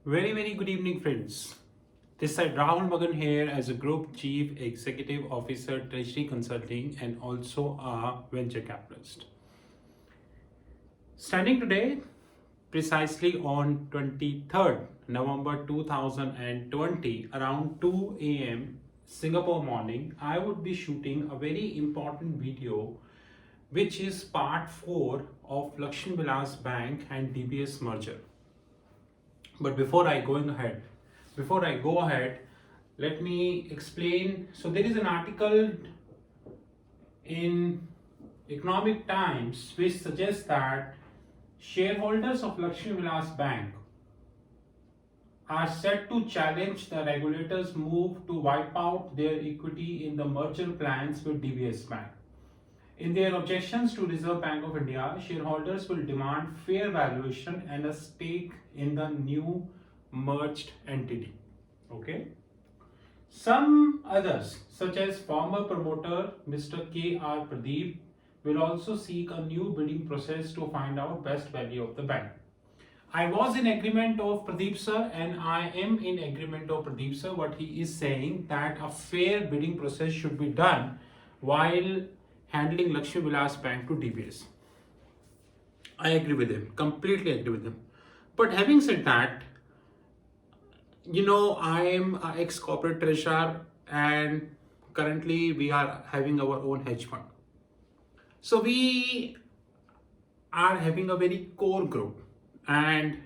Very good evening, friends. This is Rahul Magan here as a Group Chief Executive Officer, Treasury Consulting, and also a venture capitalist. Standing today, precisely on 23rd November 2020, around 2 a.m. Singapore morning, I would be shooting a very important video, which is part 4 of Lakshmi Vilas Bank and DBS merger. But before I go ahead, let me explain. So there is an article in Economic Times which suggests that shareholders of Lakshmi Vilas Bank are set to challenge the regulators' move to wipe out their equity in the merger plans with DBS Bank. In their objections to Reserve Bank of India, shareholders will demand fair valuation and a stake in the new merged entity. Okay. Some others, such as former promoter Mr. K.R. Pradeep, will also seek a new bidding process to find out best value of the bank. I was in agreement of Pradeep sir, and I am in agreement of Pradeep sir. What he is saying that a fair bidding process should be done while handling Lakshmi Vilas Bank to DBS. I agree with him, completely agree with him. But having said that, I am an ex-corporate treasurer and currently we are having our own hedge fund. So we are having a very core group, and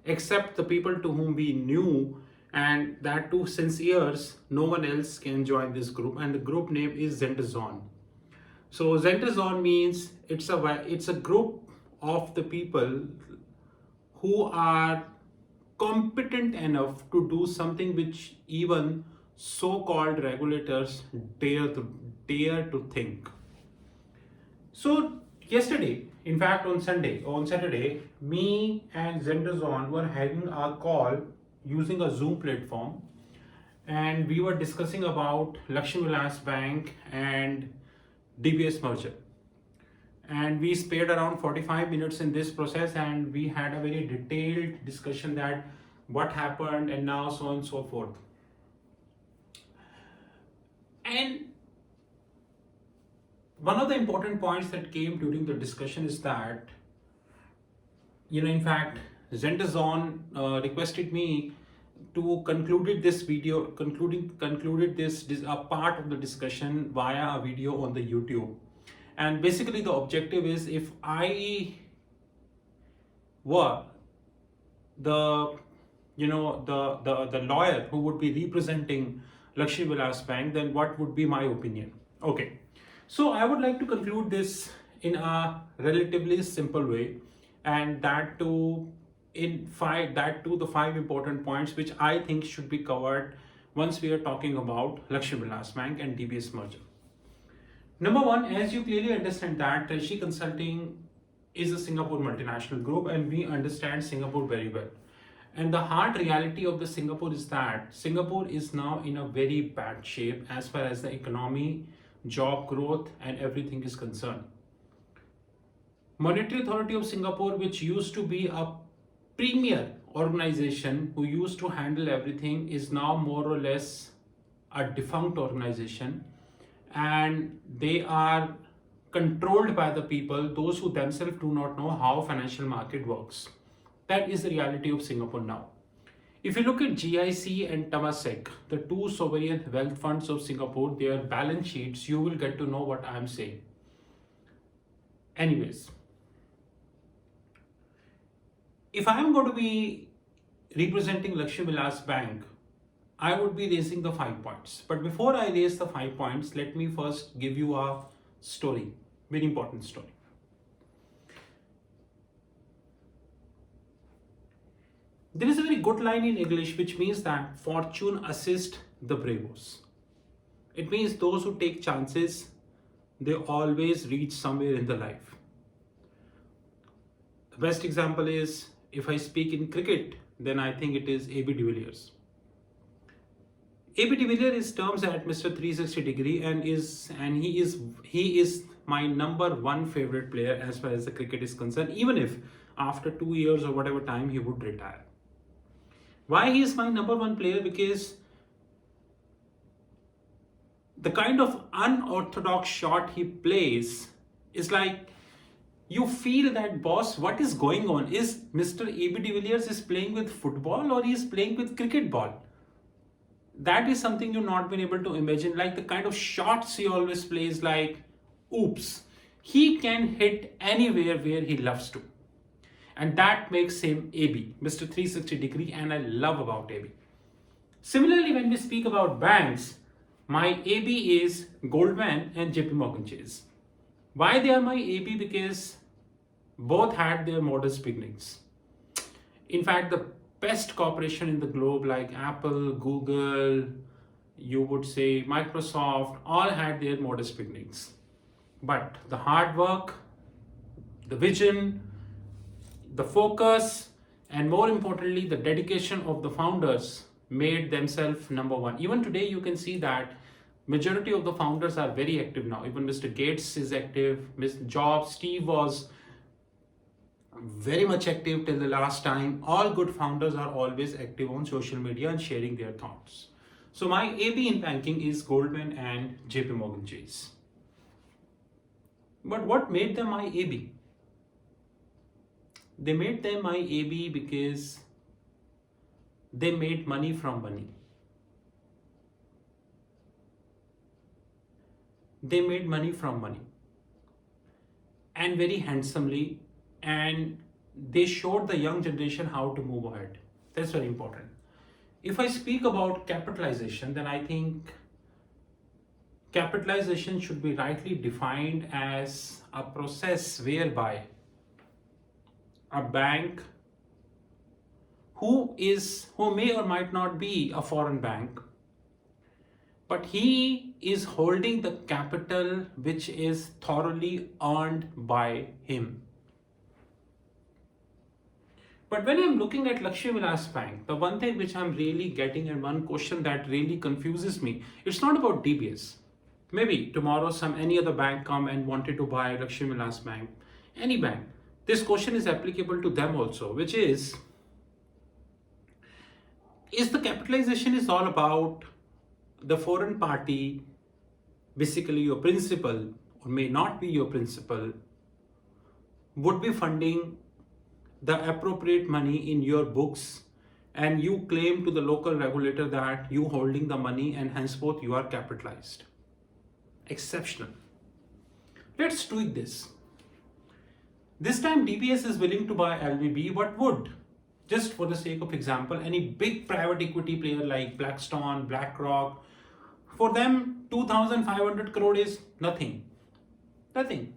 except the people to whom we knew, and that too since years, no one else can join this group, and the group name is Zentazon. So Zentazon means it's a group of the people who are competent enough to do something which even so-called regulators dare to think. So yesterday, in fact on Saturday, me and Zentazon were having a call using a Zoom platform, and we were discussing about Lakshmi Vilas Bank and DBS merger. And we spared around 45 minutes in this process, and we had a very detailed discussion that what happened and now so on and so forth. And one of the important points that came during the discussion is that, in fact, Zentazon requested me to concluded this a part of the discussion via a video on the YouTube. And basically the objective is, if I were the lawyer who would be representing Lakshmi Vilas Bank, then what would be my opinion? Okay, so I would like to conclude this in a relatively simple way, and that to the 5 important points which I think should be covered once we are talking about Lakshmi Vilas Bank and DBS merger. Number one, as you clearly understand that Treasury Consulting is a Singapore multinational group, and we understand Singapore very well. And the hard reality of the Singapore is that Singapore is now in a very bad shape as far as the economy, job growth, and everything is concerned. Monetary Authority of Singapore, which used to be a premier organization who used to handle everything, is now more or less a defunct organization, and they are controlled by the people, those who themselves do not know how financial market works. That is the reality of Singapore now. If you look at GIC and Temasek, the two sovereign wealth funds of Singapore, their balance sheets, you will get to know what I am saying. Anyways, if I am going to be representing Lakshmi Vilas Bank, I would be raising the 5 points. But before I raise the 5 points, let me first give you a story, very important story. There is a very good line in English which means that fortune assists the bravos. It means those who take chances, they always reach somewhere in the life. The best example is, if I speak in cricket, then I think it is A.B. de Villiers. A.B. de Villiers terms at Mr. 360 degree, and he is my number one favorite player as far as the cricket is concerned, even if after 2 years or whatever time he would retire. Why he is my number one player? Because the kind of unorthodox shot he plays is like, you feel that, boss, what is going on? Is Mr. AB de Villiers is playing with football or he is playing with cricket ball? That is something you've not been able to imagine. Like the kind of shots he always plays, like, oops, he can hit anywhere where he loves to. And that makes him AB, Mr. 360 degree, and I love about AB. Similarly, when we speak about banks, my AB is Goldman and JP Morgan Chase. Why they are my AB? Because both had their modest beginnings. In fact, the best corporation in the globe, like Apple, Google, you would say Microsoft, all had their modest beginnings. But the hard work, the vision, the focus, and more importantly, the dedication of the founders made themselves number one. Even today, you can see that majority of the founders are very active now. Even Mr. Gates is active, Mr. Jobs, Steve was very much active till the last time. All good founders are always active on social media and sharing their thoughts. So my AB in banking is Goldman and JP Morgan Chase. But what made them my AB? They made them my AB because they made money from money. They made money from money, and very handsomely, and they showed the young generation how to move ahead. That's very important. If I speak about capitalization, then I think capitalization should be rightly defined as a process whereby a bank who may or might not be a foreign bank, but he is holding the capital which is thoroughly earned by him. But when I'm looking at Lakshmi Vilas Bank, the one thing which I'm really getting, and one question that really confuses me, it's not about DBS. Maybe tomorrow any other bank come and wanted to buy Lakshmi Vilas Bank, any bank. This question is applicable to them also, which is the capitalization is all about the foreign party, basically your principal, or may not be your principal, would be funding the appropriate money in your books, and you claim to the local regulator that you holding the money and henceforth you are capitalized. Exceptional. Let's tweak this. This time DBS is willing to buy LVB, but would, just for the sake of example, any big private equity player like Blackstone, BlackRock, for them 2,500 crore is nothing. Nothing.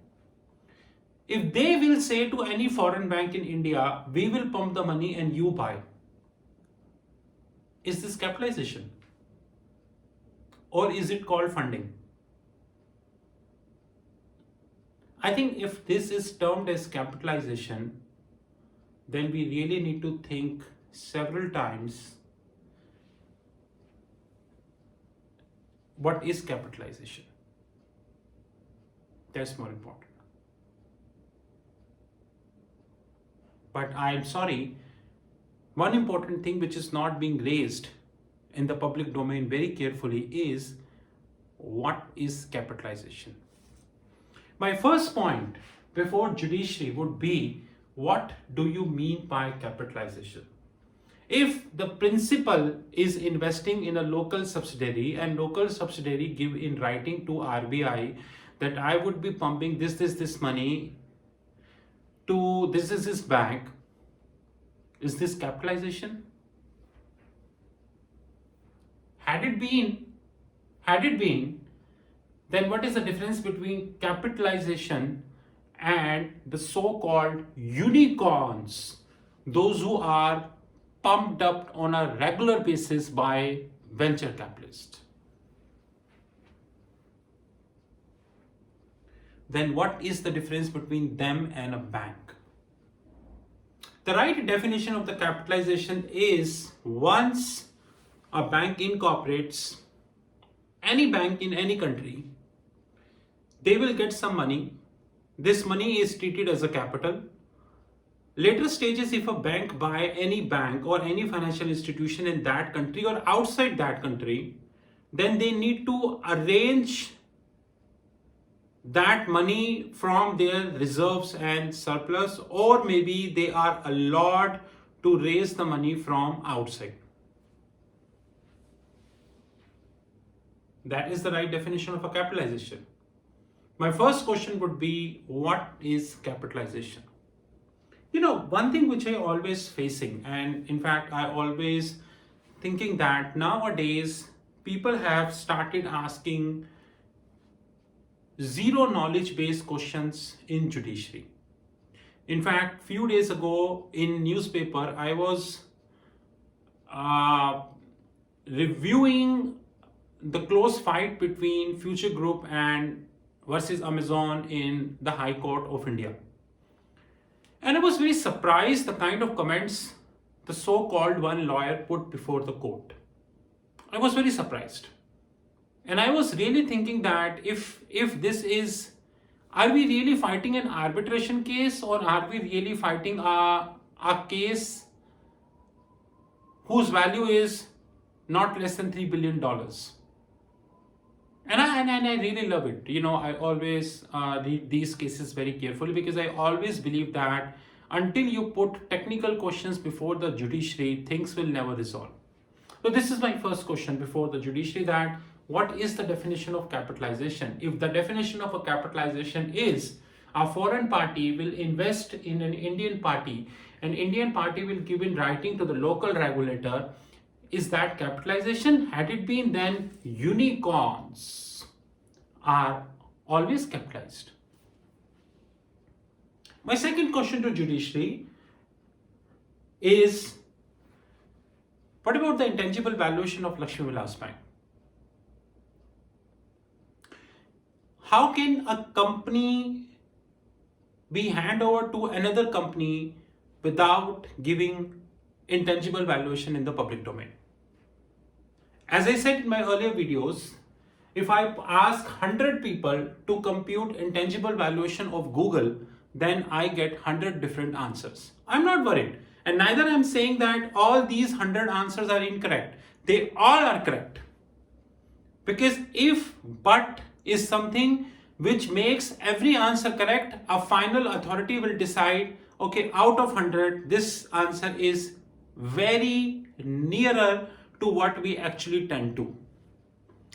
If they will say to any foreign bank in India, we will pump the money and you buy, is this capitalization? Or is it called funding? I think if this is termed as capitalization, then we really need to think several times what is capitalization. That's more important. But I'm sorry, one important thing which is not being raised in the public domain very carefully is what is capitalization. My first point before judiciary would be, what do you mean by capitalization? If the principal is investing in a local subsidiary and local subsidiary give in writing to RBI that I would be pumping this money to this bank, is this capitalization? Had it been, then what is the difference between capitalization and the so-called unicorns, those who are pumped up on a regular basis by venture capitalists? Then what is the difference between them and a bank? The right definition of the capitalization is, once a bank incorporates, any bank in any country, they will get some money. This money is treated as a capital. Later stages, if a bank buy any bank or any financial institution in that country or outside that country, then they need to arrange that money from their reserves and surplus, or maybe they are allowed to raise the money from outside. That is the right definition of a capitalization. My first question would be, what is capitalization? One thing which I always facing, and in fact I always thinking that nowadays people have started asking zero knowledge based questions in judiciary. In fact, few days ago in newspaper, I was reviewing the close fight between Future Group and versus Amazon in the High Court of India. And I was very surprised the kind of comments the so-called one lawyer put before the court. I was very surprised. And I was really thinking that if this is, are we really fighting an arbitration case, or are we really fighting a case whose value is not less than $3 billion? And I really love it. I always read these cases very carefully, because I always believe that until you put technical questions before the judiciary, things will never resolve. So this is my first question before the judiciary, that what is the definition of capitalization? If the definition of a capitalization is a foreign party will invest in an Indian party, an Indian party will give in writing to the local regulator, is that capitalization? Had it been, then unicorns are always capitalized. My second question to judiciary is, what about the intangible valuation of Lakshmi Vilas Bank? How can a company be handed over to another company without giving intangible valuation in the public domain? As I said in my earlier videos, if I ask 100 people to compute intangible valuation of Google, then I get 100 different answers. I'm not worried. And neither I'm saying that all these 100 answers are incorrect. They all are correct. Because if but is something which makes every answer correct, a final authority will decide, okay, out of 100, this answer is very nearer to what we actually tend to.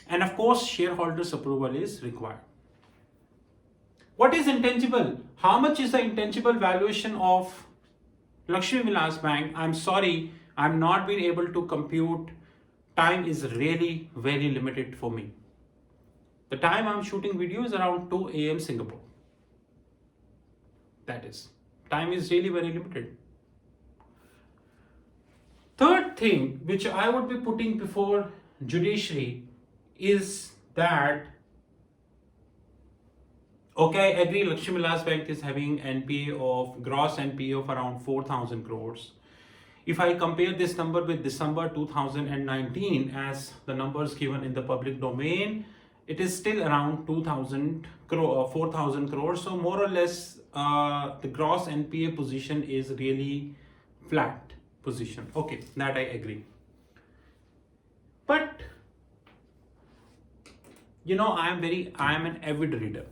And of course, shareholders' approval is required. What is intangible? How much is the intangible valuation of Lakshmi Vilas Bank? I'm sorry, I'm not being able to compute. Time is really very limited for me. The time I'm shooting video is around 2 a.m. Singapore. That is, time is really very limited. Third thing which I would be putting before judiciary is that, okay, I agree Lakshmi Vilas Bank is having gross NPA of around 4,000 crores. If I compare this number with December 2019 as the numbers given in the public domain, it is still around 4,000 crores. So more or less, the gross NPA position is really flat position. Okay, that I agree. But I am an avid reader.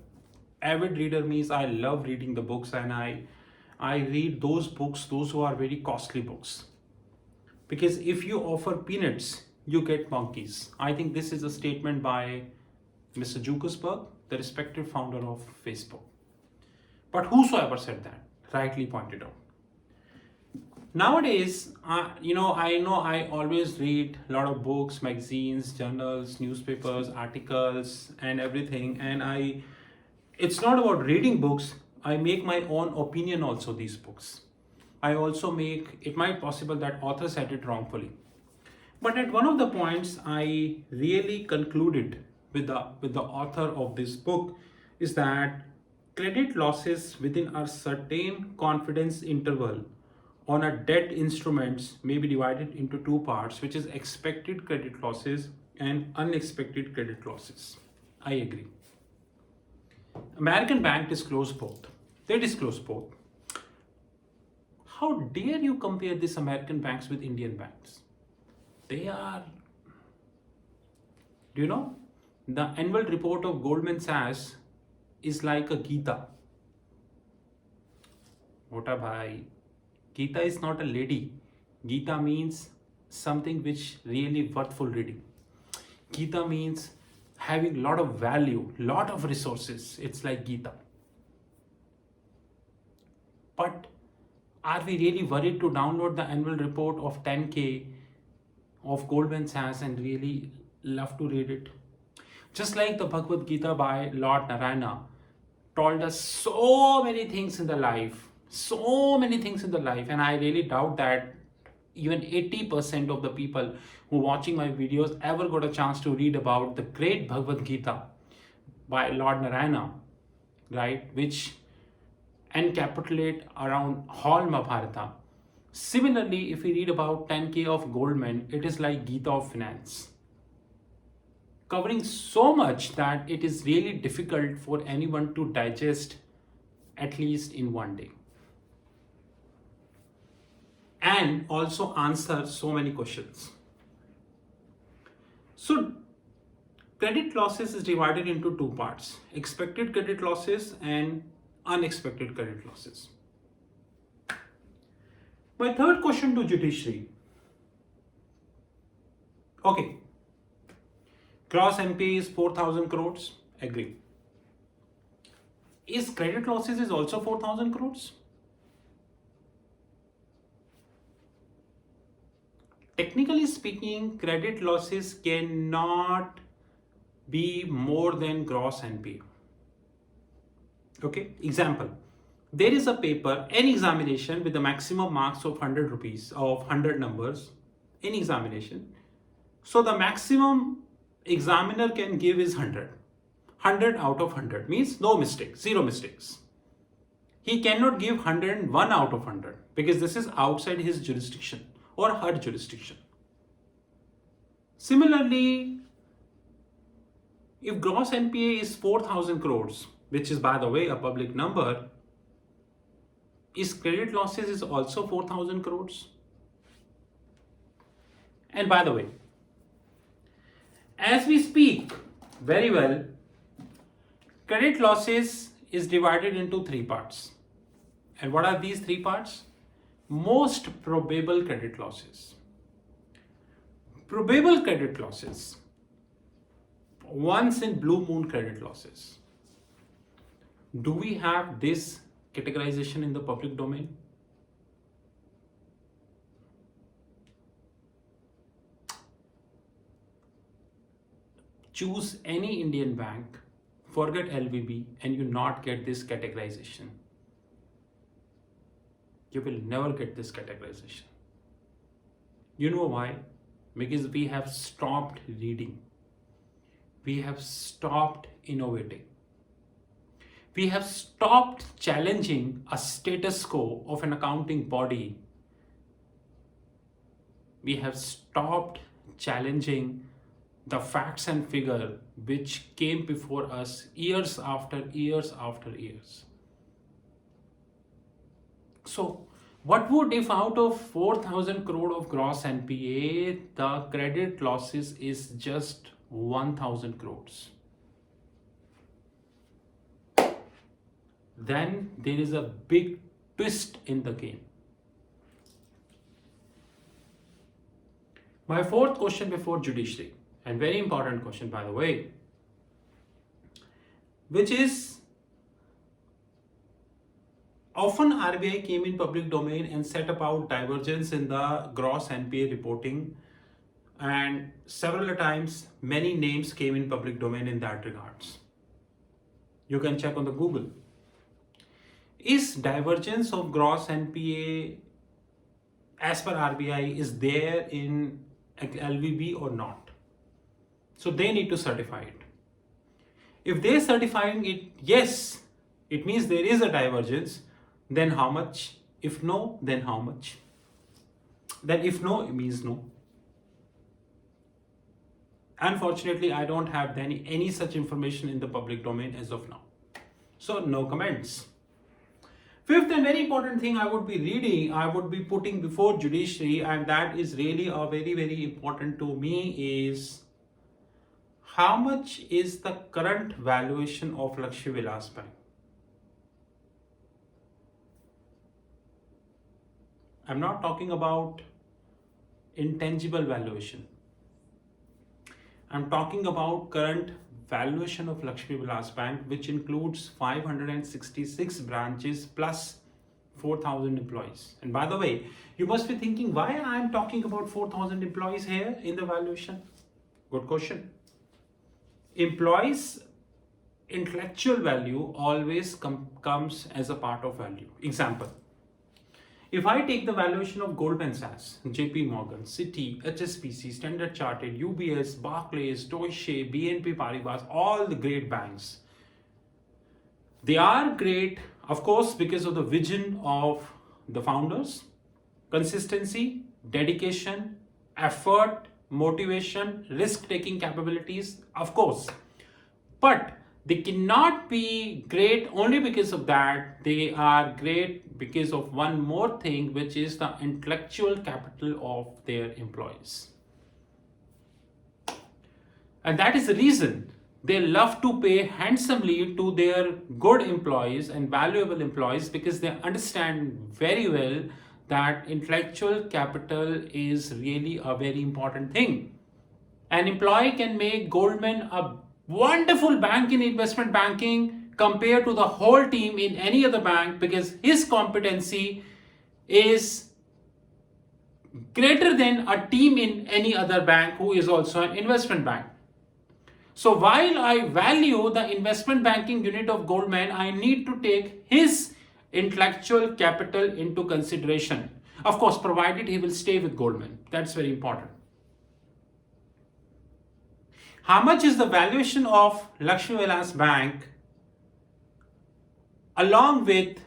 Avid reader means I love reading the books, and I read those books, those who are very costly books. Because if you offer peanuts, you get monkeys. I think this is a statement by Mr. Zuckerberg, the respected founder of Facebook. But whosoever said that rightly pointed out. Nowadays, I know I always read a lot of books, magazines, journals, newspapers, articles, and everything. And it's not about reading books. I make my own opinion also these books. I also it might possible that author said it wrongfully. But at one of the points, I really concluded with the author of this book is that credit losses within a certain confidence interval on a debt instruments may be divided into two parts, which is expected credit losses and unexpected credit losses. I agree. American Bank disclosed both. They disclose both. How dare you compare these American banks with Indian banks? They are, do you know, the annual report of Goldman Sachs is like a Gita. Mota bhai, Gita is not a lady. Gita means something which really worthful reading. Gita means having lot of value, lot of resources. It's like Gita. But are we really worried to download the annual report of 10K of Goldman Sachs and really love to read it? Just like the Bhagavad Gita by Lord Narayana told us so many things in the life, and I really doubt that even 80% of the people who watching my videos ever got a chance to read about the great Bhagavad Gita by Lord Narayana, right, which encapsulate around whole Mahabharata. Similarly, if we read about 10K of Goldman, it is like Gita of finance, covering so much that it is really difficult for anyone to digest at least in one day. And also answer so many questions. So, credit losses is divided into two parts: expected credit losses and unexpected credit losses. My third question to judiciary. Okay, gross NPA is 4,000 crores. Agree. Is credit losses is also 4,000 crores? Technically speaking, credit losses cannot be more than gross NPA. Okay, example. There is a paper, an examination with the maximum marks of 100 rupees, of 100 numbers, in examination. So the maximum examiner can give is 100. 100 out of 100 means no mistakes, zero mistakes. He cannot give 101 out of 100 because this is outside his jurisdiction or her jurisdiction. Similarly, if gross NPA is 4,000 crores, which is by the way a public number, is credit losses is also 4,000 crores? And by the way, as we speak very well, credit losses is divided into three parts. And what are these three parts? Most probable credit losses. Probable credit losses. Once in blue moon credit losses. Do we have this categorization in the public domain? Choose any Indian bank, forget LVB, and you not get this categorization. You will never get this categorization. You know why? Because we have stopped reading. We have stopped innovating. We have stopped challenging a status quo of an accounting body. We have stopped challenging the facts and figure which came before us years after years after years. So, what would if out of 4,000 crore of gross NPA, the credit losses is just 1,000 crores? Then there is a big twist in the game. My fourth question before judiciary, and very important question by the way, which is often RBI came in public domain and set about divergence in the gross NPA reporting, and several times many names came in public domain in that regards. You can check on the Google. Is divergence of gross NPA as per RBI is there in LVB or not? So they need to certify it. If they certifying it, yes, it means there is a divergence. Then how much? If no, then how much? Then if no, it means no. Unfortunately, I don't have any such information in the public domain as of now. So no comments. Fifth and very important thing I would be reading, I would be putting before judiciary, and that is really a very, very important to me, is how much is the current valuation of Lakshmi Vilas Bank? I'm not talking about intangible valuation. I'm talking about current valuation of Lakshmi Vilas Bank, which includes 566 branches plus 4,000 employees. And by the way, you must be thinking why I'm talking about 4,000 employees here in the valuation. Good question. Employees' intellectual value always comes as a part of value. Example. If I take the valuation of Goldman Sachs, JP Morgan, Citi, HSBC, Standard Chartered, UBS, Barclays, Deutsche, BNP Paribas, all the great banks, they are great, of course, because of the vision of the founders, consistency, dedication, effort, motivation, risk-taking capabilities, of course. But they cannot be great only because of that. They are great because of one more thing, which is the intellectual capital of their employees. And that is the reason they love to pay handsomely to their good employees and valuable employees, because they understand very well that intellectual capital is really a very important thing. An employee can make Goldman a wonderful bank in investment banking compared to the whole team in any other bank, because his competency is greater than a team in any other bank who is also an investment bank. So while I value the investment banking unit of Goldman, I need to take his intellectual capital into consideration. Of course, provided he will stay with Goldman. That's very important. How much is the valuation of Lakshmi Vilas Bank along with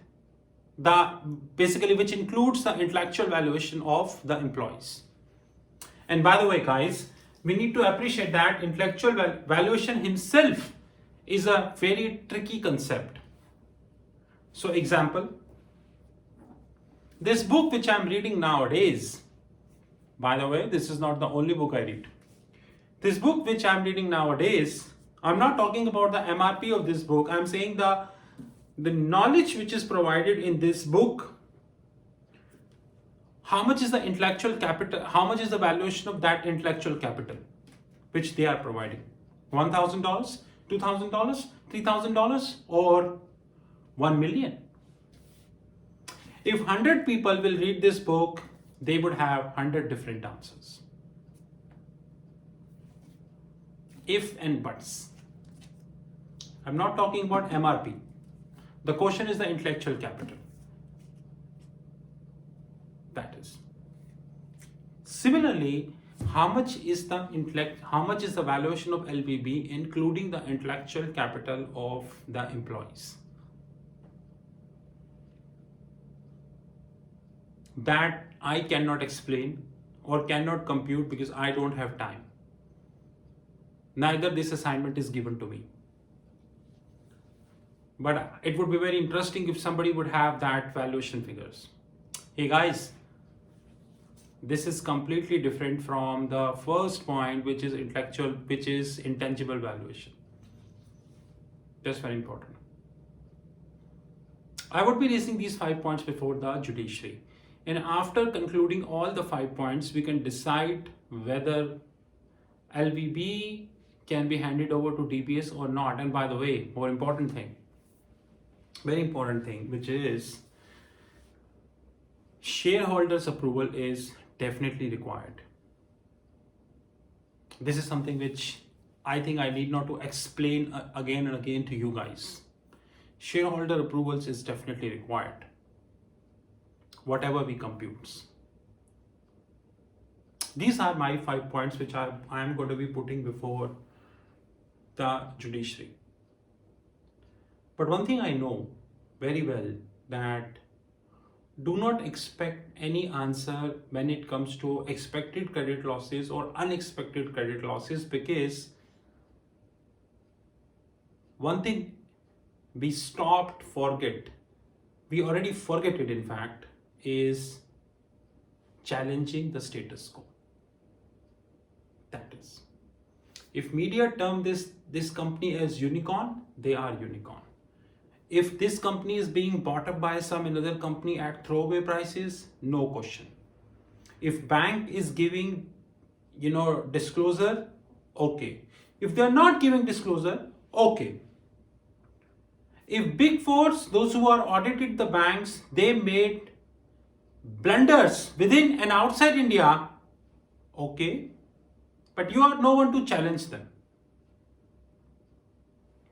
the, basically, which includes the intellectual valuation of the employees? And by the way, guys, we need to appreciate that intellectual valuation himself is a very tricky concept. So example, this book which I'm reading nowadays, by the way, this is not the only book I read. This book which I'm reading nowadays, I'm not talking about the MRP of this book. I'm saying the knowledge which is provided in this book. How much is the intellectual capital? How much is the valuation of that intellectual capital which they are providing? $1,000, $2,000, $3,000, or 1 million? If 100 people will read this book, they would have 100 different answers. If and buts. I'm not talking about MRP. The question is the intellectual capital. That is. Similarly, how much is the valuation of LVB, including the intellectual capital of the employees? That I cannot explain or cannot compute because I don't have time. Neither this assignment is given to me. But it would be very interesting if somebody would have that valuation figures. Hey guys, this is completely different from the first point, which is intangible valuation. That's very important. I would be raising these 5 points before the judiciary. And after concluding all the 5 points, we can decide whether LVB can be handed over to DBS or not. And by the way, more important thing, very important thing, which is shareholders' approval is definitely required. This is something which I think I need not to explain again and again to you guys. Shareholder approvals is definitely required, whatever we compute. These are my 5 points which I am going to be putting before the judiciary. But one thing I know very well, that do not expect any answer when it comes to expected credit losses or unexpected credit losses, because one thing we forget we already forget it in fact, is challenging the status quo. That is, if media term this company as unicorn, they are unicorn. If this company is being bought up by some another company at throwaway prices, no question. If bank is giving, disclosure, okay. If they're not giving disclosure, okay. If big fours, those who are audited the banks, they made blunders within and outside India, okay. But you are no one to challenge them.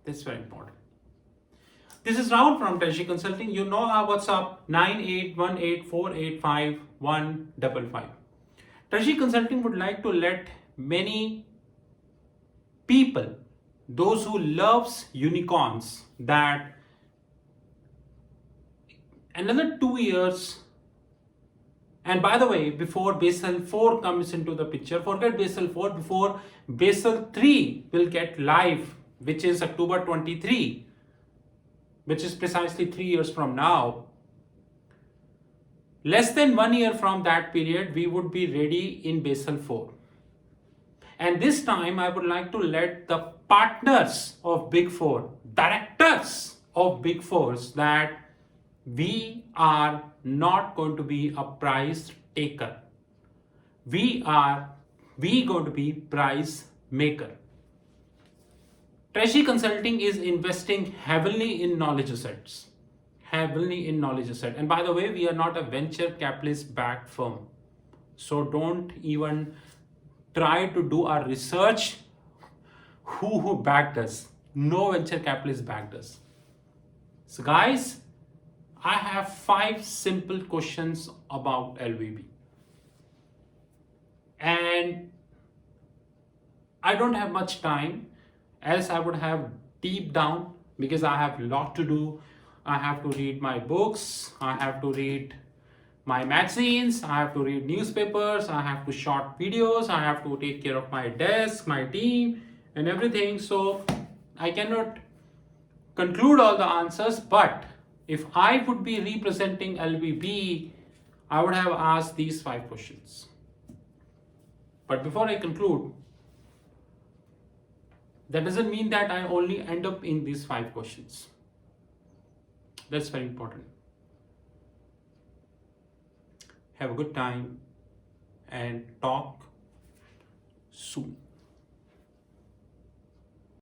That's very important. This is Rahul from Treasury Consulting. You know our WhatsApp 9818485155. Treasury Consulting would like to let many people, those who loves unicorns, that another 2 years, and by the way, before Basel 4 comes into the picture, forget Basel 4, before Basel 3 will get live, which is October 23, which is precisely 3 years from now. Less than 1 year from that period, we would be ready in Basel 4. And this time, I would like to let the partners of Big Four, directors of Big Fours, that we are not going to be a price taker. We going to be price maker. Treasury Consulting is investing heavily in knowledge assets. And by the way, we are not a venture capitalist backed firm. So don't even try to do our research who backed us. No venture capitalist backed us. So guys, I have 5 simple questions about LVB. And I don't have much time, else I would have deep down, because I have a lot to do. I have to read my books, I have to read my magazines, I have to read newspapers, I have to short videos, I have to take care of my desk, my team, and everything. So I cannot conclude all the answers, but if I would be representing LVB, I would have asked these 5 questions. But before I conclude, that doesn't mean that I only end up in these 5 questions. That's very important. Have a good time and talk soon.